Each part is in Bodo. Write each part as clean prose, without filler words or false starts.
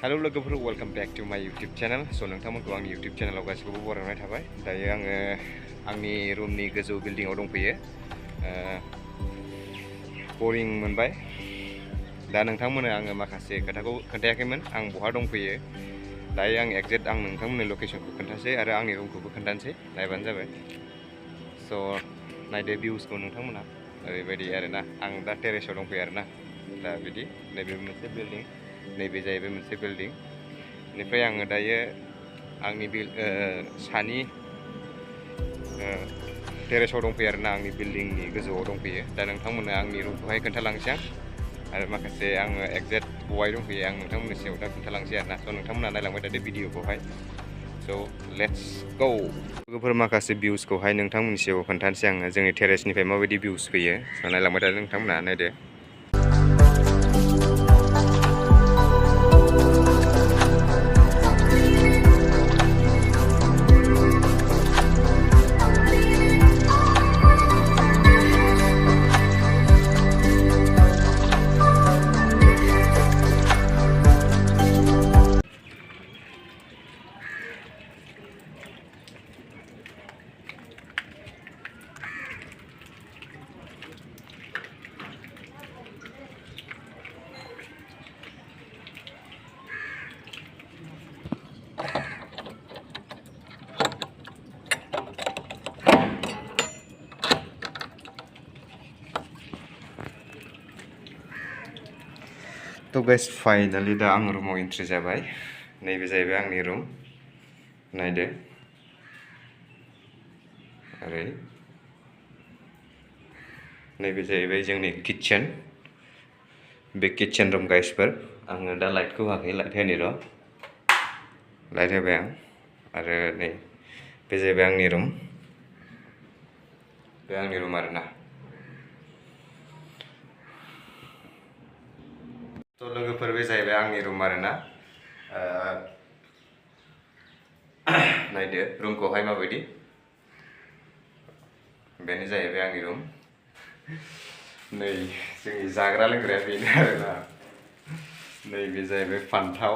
Hello logoफोर welcome back to my YouTube channel. So नोंथांमोनखौ आंनि YouTube channel आव गासिबो बरायनाय थाबाय. दायो आङो आंनि रुमनि गोजौ बिल्डिंआव दंफैयो. बोरिं मोनबाय. दा नोंथांमोननो आङो माखासे खोथाखौ खोन्थायाखैमोन. आं बहा दंफैयो. दायो आं एक्जेक्ट आं नोंथांमोननो लकेशनखौ खोन्थासै आरो आंनि रुमखौबो खोन्थानोसै. नायबानो जाबाय. So नायदो भिउसखौ नोंथांमोनहा. ओरैबायदि आरोना आं दा टेरेसआव दंफैयो आरोना. दा बिदि नैबे मोनसे बिल्डिं नैबे जाहैबाय मोनसे बिल्डिं बेनिफ्राय आङो दायो आंनि सानि टेरेसआव दंफैयो आरोना आंनि बिल्डिंनि गोजौआव दंफैयो दा नोंथांमोननो आंनि रुमखौहाय खोन्थालांसै आं आरो माखासे आङो एक्जेक्ट बहाय दंफैयो आं नोंथांमोननि सायाव दा खोन्थालांसै आरोना स' नोंथांमोनहा नायलांबाय थादो भिडिअखौहाय स' लेट्स गो लोगोफोर माखासे भिउसखौहाय नोंथांमोननि सायाव खोन्थानोसै आङो जोंनि टेरेसनिफ्राय माबायदि भिउस फैयो स' नायलांबाय थादो नोंथांमोनहा नायदो तो गाइस फाइनाली दा आं रुमाव एंट्रि जाबाय नैबे जाहैबाय आंनि रुम नायदो ओरै नैबे जाहैबाय जोंनि किचन बे किचन रुम गाइसफोर आङो दा लाइटखौ होआखै लाइट होनि र' लाइट होबाय आं आरो नै बे जाहैबाय आंनि रुम बे आंनि रुम आरोना तो लोगोफोर बे जाहैबाय आंनि रुम आरोना नायदो रुमखौहाय माबायदि बेनो जाहैबाय आंनि रुम नै जोंनि जाग्रा लोंग्राया बेनो आरोना नैबे जाहैबाय फान्थाव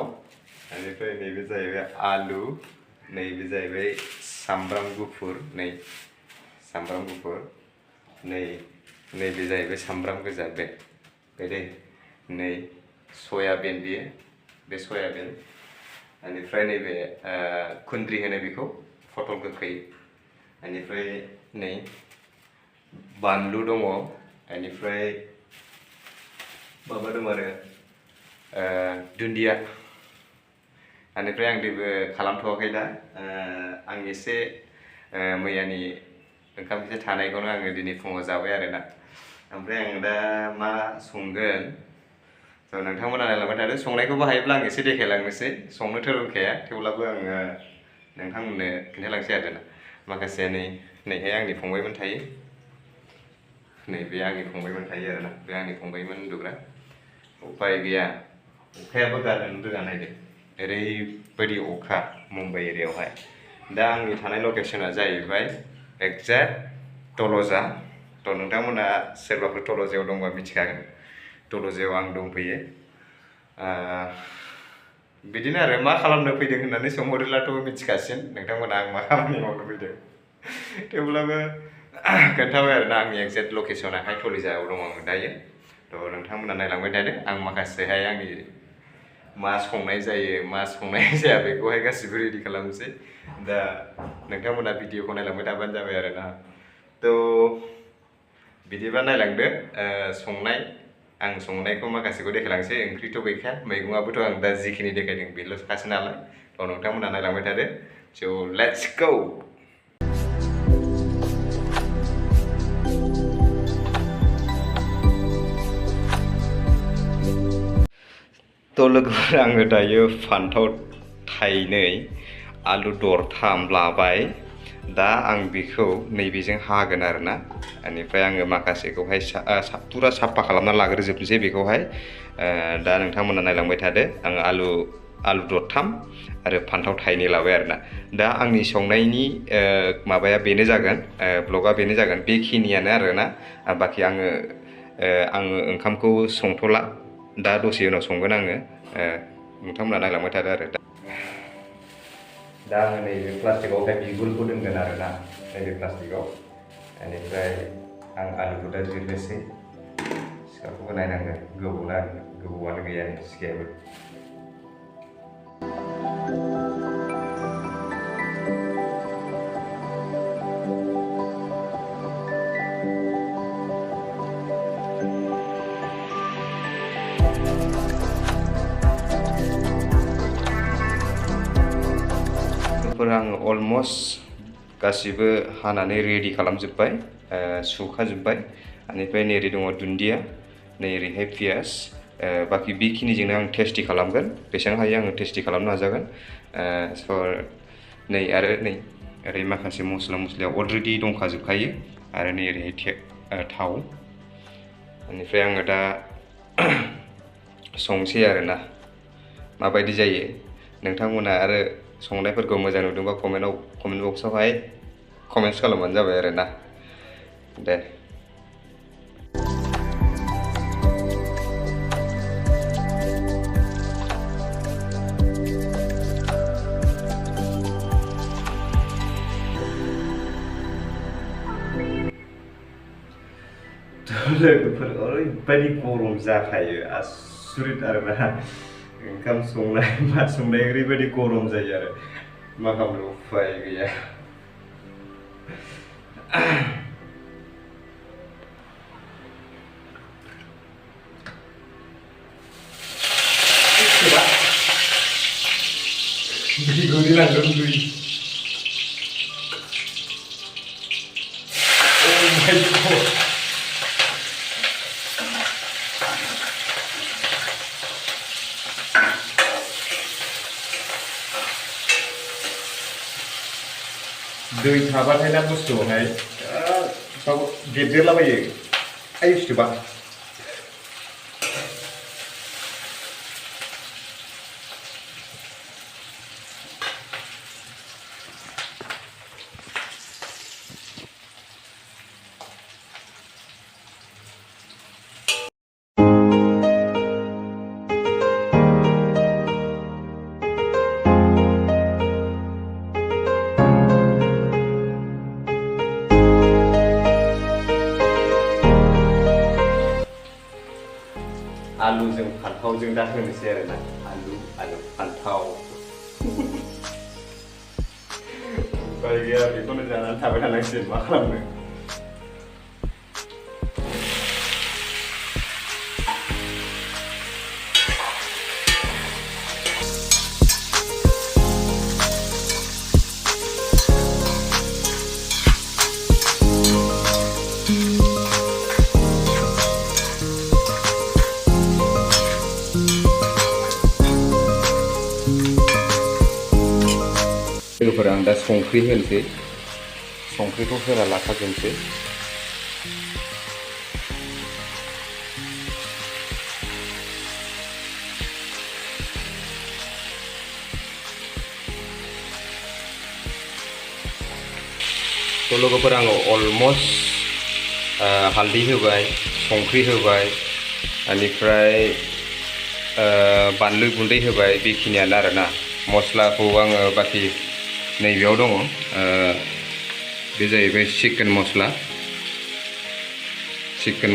बेनिफ्राय नैबे जाहैबाय आलु नैबे जाहैबाय सामब्राम गुफुर नै सामब्राम गुफुर नैबे जाहैबाय सामब्राम गोजा बे नै सयाबिन बियो बे सयाबिन बेनिफ्राय नैबे खुन्द्रि होनो बेखौ फटल गोखै बेनिफ्राय नै बानलु दङ बेनिफ्राय माबा दं आरो दुन्दिया बेनिफ्राय आं जेबो खालामथ'वाखै दा आं एसे मैयानि ओंखाम एसे थानायखौनो आङो दिनै फुङाव जाबाय आरोना ओमफ्राय आं दा मा संगोन थ' नोंथांमोना नायलांबाय थादो संनायखौबो हायोब्ला आं एसे देखायलांनोसै संनोथ' रोंखाया थेवब्लाबो आङो नोंथांमोननो खिन्थालांसै आरोना माखासे नैहाय आंनि फंबायमोन थायो नैबे आंनि फंबायमोन थायो आरोना बे आंनि फंबायमोन उन्दुग्रा उपाय गैया अखायाबो गारनो रोङा नायदो ओरैबायदि अखा मुम्बाइ एरियायावहाय दा आंनि थानाय लकेसना जाहैबाय एक्जेक्ट तल'जा थ' नोंथांमोना सोरबाफोर तल'जायाव दंबा मिथिखागोन तल'जायाव आं दंफैयो बिदिनो आरो मा खालामनो फैदों होननानै सोंहरोब्लाथ' मिथिखासिन नोंथांमोना आं मा खामानि मावनो फैदों थेवब्लाबो खोन्थाबाय आरोना आंनि एक्जेक्ट लकेसनाहाय तल'जायाव दं आङो दायो थ' नोंथांमोना नायलांबाय थादो आं माखासेहाय आंनि मा संनाय जायो मा संनाय जाया बेखौहाय गासिबो रेडि खालामनोसै दा नोंथांमोना भिडिअखौ नायलांबाय थाबानो जाबाय आरोना थ' बिदिबा नायलांदो आं संनायखौ माखासेखौ देखायलांसै ओंख्रिथ' गैखाया मैगङाबोथ' आं दा जिखिनि देखायदों बेल'खासै नालाय थ' नोंथांमोना नायलांबाय थादो स' लेट्स गो थ' लोगोफोर आङो दायो फान्थाव थाइनै आलु दरथाम लाबाय दा आं बेखौ नैबेजों हागोन आरोना बेनिफ्राय आङो माखासेखौहाय फुरा साफा खालामना लाग्रोजोबनोसै बेखौहाय दा नोंथांमोना नायलांबाय थादो आं आलु दरथाम आरो फान्थाव थाइनै लाबाय आरोना दा आंनि संनायनि माबाया बेनो जागोन ब्लगा बेनो जागोन बेखिनियानो आरोना बाखि आङो ओंखामखौ संथ'ला दा दसे उनाव संगोन आङो नोंथांमोना नायलांबाय थादो आरो दा आङो नैबे प्लास्टिकआवहाय बिगुरखौ दोनगोन आरोना नैबे प्लास्टिकआव बेनिफ्राय आं आलुखौ दा जिरनोसै सिखाखौबो नायनांगोन गोबौआनो गैया सिखायाबो आङो अलमस्ट गासिबो हानानै रेडि खालामजोब्बाय सुखाजोब्बाय बेनिफ्राय नै ओरै दङ दुन्दिया नै ओरैहाय पियास बाखि बेखिनिजोंनो आं टेस्टि खालामगोन बेसेबां हायो आङो टेस्टि खालामनो नाजागोन स' नै आरो नै ओरै माखासे मस्ला अलरेडि दंखाजोबखायो आरो नै ओरैहाय थाव बेनिफ्राय आङो दा संसै आरोना माबायदि जायो नोंथांमोना आरो संनायफोरखौ मोजां नुदोंबा कमेन्ट बक्सआवहाय कमेन्ट्स खालामबानो जाबाय आरोना दे लोगोफोर ओरैबायदि गरम जाखायो आसुरित आरोना ओंखाम संनाय मा संनाय ओरैबायदि गरम जायो आरो मा खालामनो उफाय गैया दै थाबाथाय ना बुस्थुआवहाय गेदेरलाबायो आइ बुस्थुबा आलुजों फान्थावजों दा होनोसै आरोना आलु फान्थाव उफाय गैया बेखौनो जानानै थाबाय थानांसिगोन मा खालामनो लोगोफोर आं दा संख्रि होनोसै संख्रिखौ होना लाखाजोबनोसै थ' लोगोफोर आङो अलमस्ट हालदै होबाय संख्रि होबाय बेनिफ्राय बानलु गुन्दै होबाय बेखिनियानो आरोना मस्लाखौ आङो बाखि नैबेयाव दङ बे जाहैबाय चिकेन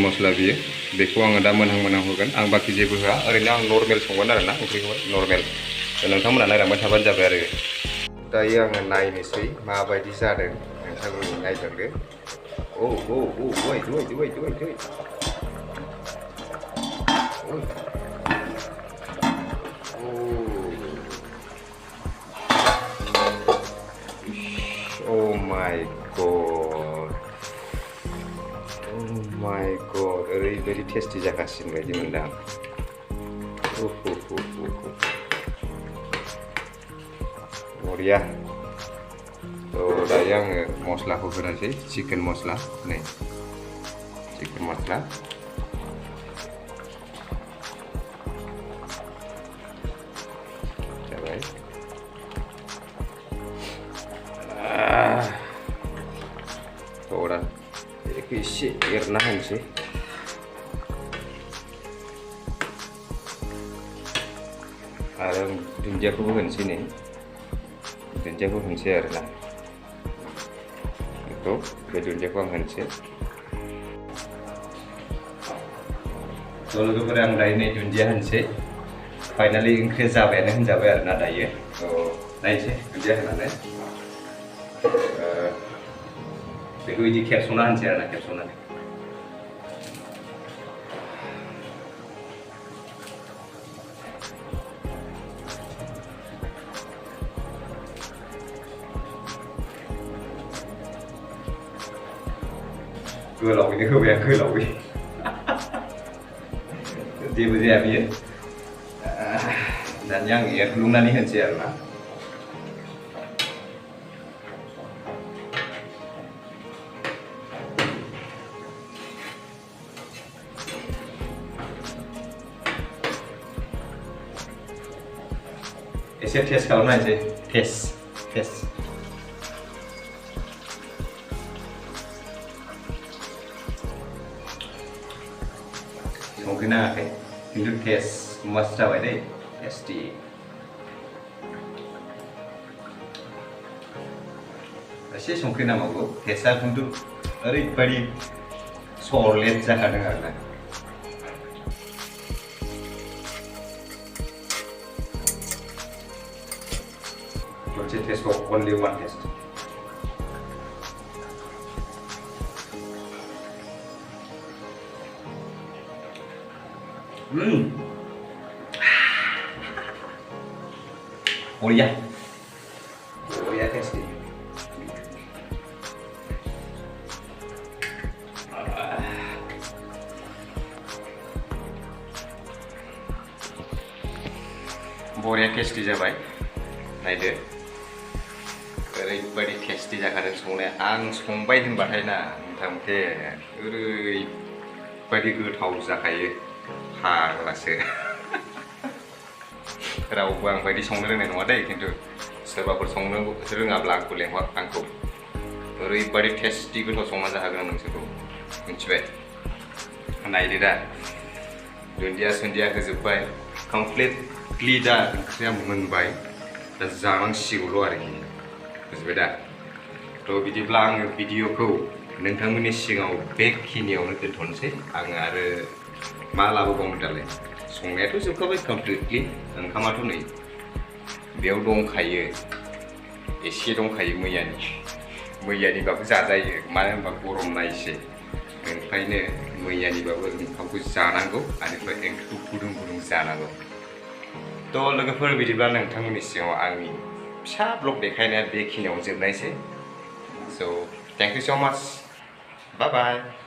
मस्ला बियो बेखौ आङो दा मोनहां होगोन आं बाखि जेबो होआ ओरैनो आं नर्मेल संगोन आरोना ओंख्रिखौहाय नर्मेल नोंथांमोना नायलांबाय थाबानो जाबाय आरो दायो आङो नायनोसै माबायदि जादों नोंथांमोननि नायदोंदो Oh my god ओरैबायदि टेस्टि जागासिनो बायदि मोनदां बरिया थ' दायो आङो मस्लाखौ होनोसै चिकेन मस्ला नै चिकेन मस्ला जाबाय बेखौ एसे एरना होनोसै आरो आरो दुन्दियाखौबो होनोसै नै दुन्दियाखौ होनोसै आरोना बेखौ बे दुन्दियाखौ आं होनोसै थ' लोगोफोर आं दायो नै दुन्दिया होनोसै फाइनालि ओंख्रिया जाबायानो होनजाबाय आरोना दायो नायनोसै दुन्दिया होनानै बेखौ बिदि खेबस'ना होनोसै आरोना खेबस'नानै गोलावैनो होबाय आं गोलावै जेबो जाया बियो दानिया आं एरग्लुंनानै होनोसै आरोना एसे टेस्ट खालामनायसै टेस्ट संख्रि नाङाखै खिन्थु टेस्ट मस्त जाबाय दै टेस्टि एसे संख्रि नांबावगौ टेस्टआ खिन्थु ओरैबायदि सरलेट जाखादों आरोना मोनसे टेस्टआव अनलि वान टेस्ट बरिया टेस्टि बरिया टेस्टि जाबाय नायदो ओरैबायदि टेस्टि जाखादों संनाया आं संबाय होनबाथाय ना मथा मथि ओरैबायदि गोथाव जाखायो फाग्लासो रावबो आं बायदि संनो रोंनाय नङा दै खिन्थु सोरबाफोर संनो रोङाब्ला आंखौ लेंहर आंखौ ओरैबायदि टेस्टि गोथाव संना जाहोगोन आं नोंसोरखौ मिथिबाय नायदो दा दुन्दिया सुन्दिया होजोब्बाय कमप्लिटलि दा ओंख्रिया मोनबाय दा जानांसिगौल' आरोखि बुजिबाय दा थ' बिदिब्ला आङो भिडिअखौ नोंथांमोननि सिगाङाव बेखिनियावनो दोनथ'नोसै आङो आरो मा लाबोबावनो दालाय संनायाथ' जोबखाबाय कमप्लिटलि ओंखामाथ' नै बेयाव दंखायो एसे दंखायो मैयानिबाबो जाजायो मानो होनबा गरम नायसै ओंखायनो मैयानिबाबो ओंखामखौ जानांगौ बेनिफ्राय ओंख्रिखौ गुदुं गुदुं जानांगौ थ' लोगोफोर बिदिब्ला नोंथांमोननि सिगाङाव आंनि फिसा ब्लग देखायनाया बेखिनियावनो जोबनायसै स' थेंक इउ स' माच बाय बाय